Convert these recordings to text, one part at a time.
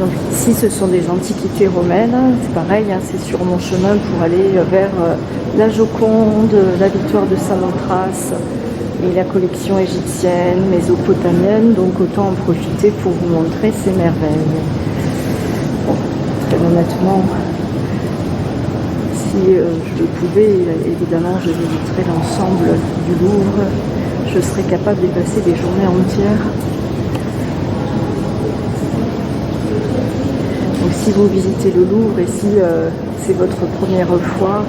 Donc ici, ce sont des antiquités romaines. C'est pareil, hein, c'est sur mon chemin pour aller vers la Joconde, la victoire de Samothrace et la collection égyptienne, mésopotamienne. Donc autant en profiter pour vous montrer ces merveilles. Bon, très honnêtement, si je le pouvais, évidemment, je visiterais l'ensemble du Louvre. Je serais capable d'y passer des journées entières. Donc si vous visitez le Louvre et si c'est votre première fois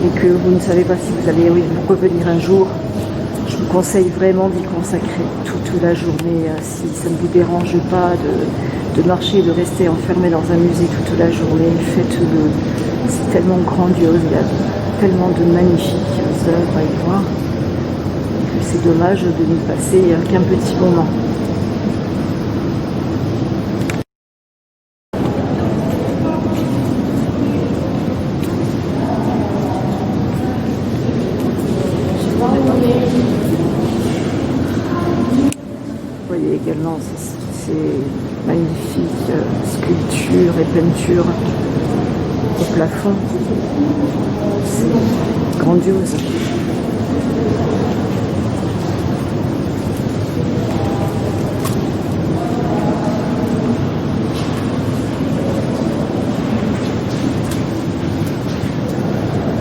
et que vous ne savez pas si vous allez revenir un jour, je vous conseille vraiment d'y consacrer toute la journée. Si ça ne vous dérange pas de marcher, de rester enfermé dans un musée toute la journée, faites-le. C'est tellement grandiose, il y a tellement de magnifiques œuvres à y voir que c'est dommage de n'y passer qu'un petit moment. Vous voyez également ces magnifiques sculptures et peintures au plafond. C'est grandiose.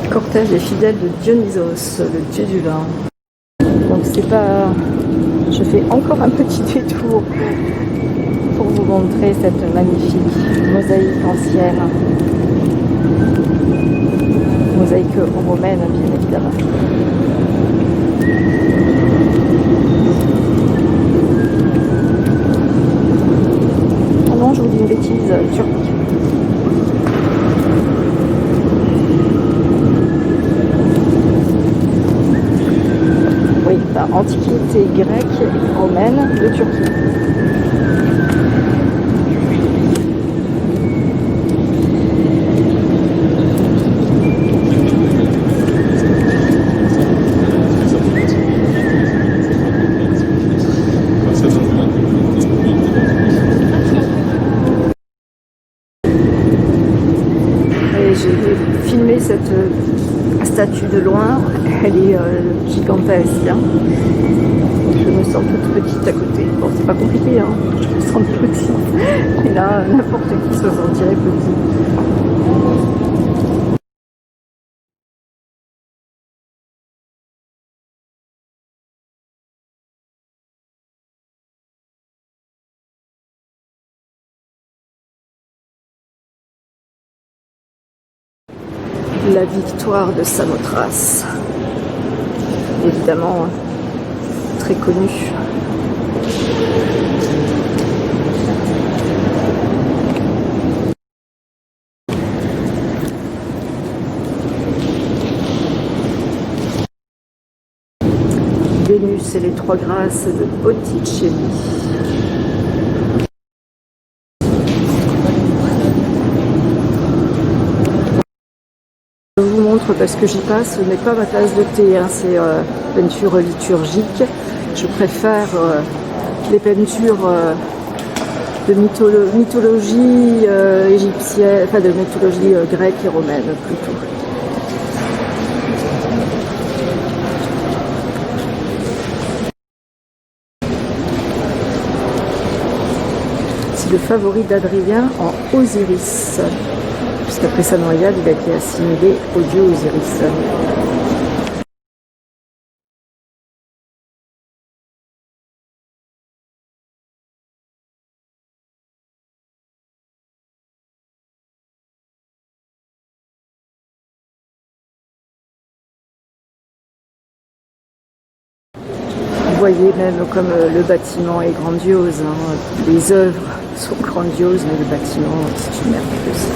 Cortège des fidèles de Dionysos, le dieu du vin. Donc c'est pas... Je fais encore un petit détour pour vous montrer cette magnifique mosaïque ancienne. Mosaïque romaine, bien évidemment. Oh non, je vous dis une bêtise, turque. Oui, antiquité grecque et romaine de Turquie. J'ai filmé cette statue de loin, elle est gigantesque. Hein. Je me sens toute petite à côté. Bon, c'est pas compliqué, hein. Je me sens petite. Et là, n'importe qui se sentirait petit. La victoire de Samothrace. Évidemment, très connue. Vénus et les trois grâces de Botticelli. Je vous montre parce que j'y passe, ce n'est pas ma tasse de thé, hein, c'est peinture liturgique. Je préfère les peintures de mythologie égyptienne, enfin de mythologie grecque et romaine plutôt. C'est le favori d'Adrien en Osiris. Puisqu'après sa noyade, il a été assimilé au dieu Osiris. Vous voyez même comme le bâtiment est grandiose, hein. Les œuvres sont grandioses, mais le bâtiment, c'est une merveille aussi.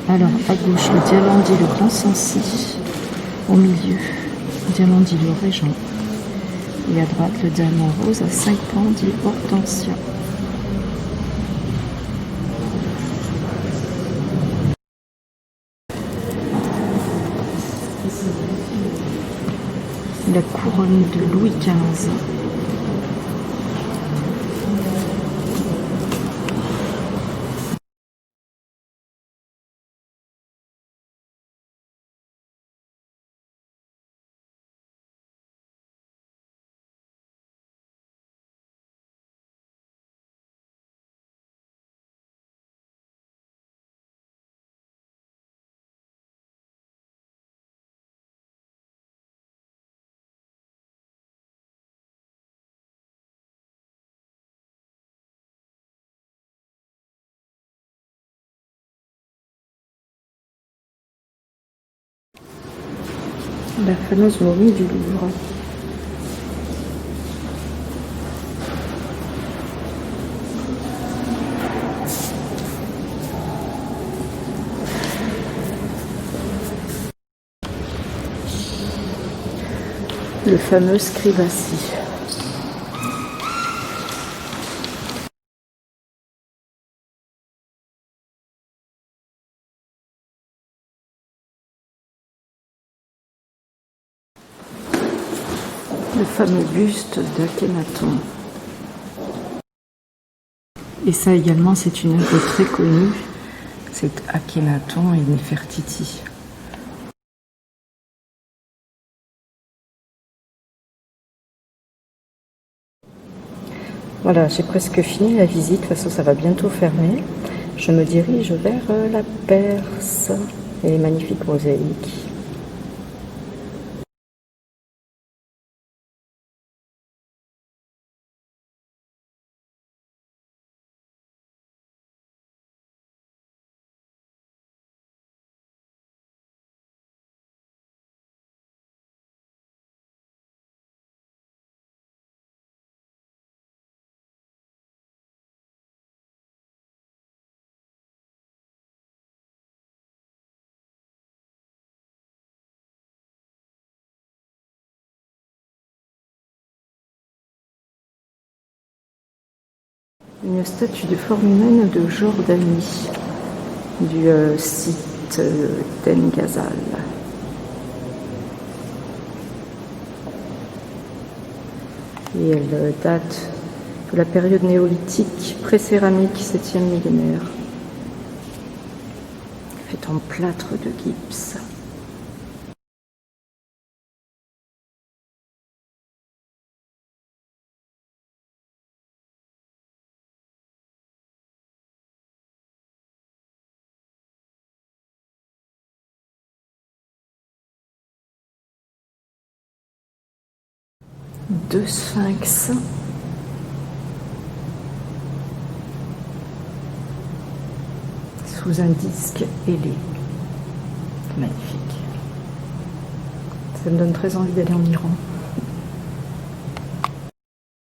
Alors, à gauche, le Dialandier, le Grand Sancy. Au milieu, le Dialandier, le Régent. Et à droite, le Diamant Rose à 5 pans, dit Hortensia. La couronne de Louis XV. La fameuse momie du Louvre. Le fameux Scribassi. Le fameux buste d'Akhenaton. Et ça également, c'est une œuvre très connue. C'est Akhenaton et Néfertiti. Voilà, j'ai presque fini la visite. De toute façon, ça va bientôt fermer. Je me dirige vers la Perse et les magnifiques mosaïques. Une statue de forme humaine de Jordanie, du site d'En Ghazal. Et elle date de la période néolithique, pré-céramique, 7e millénaire. Faite en plâtre de gypse. Deux sphinx. Sous un disque ailé. Magnifique. Ça me donne très envie d'aller en Iran.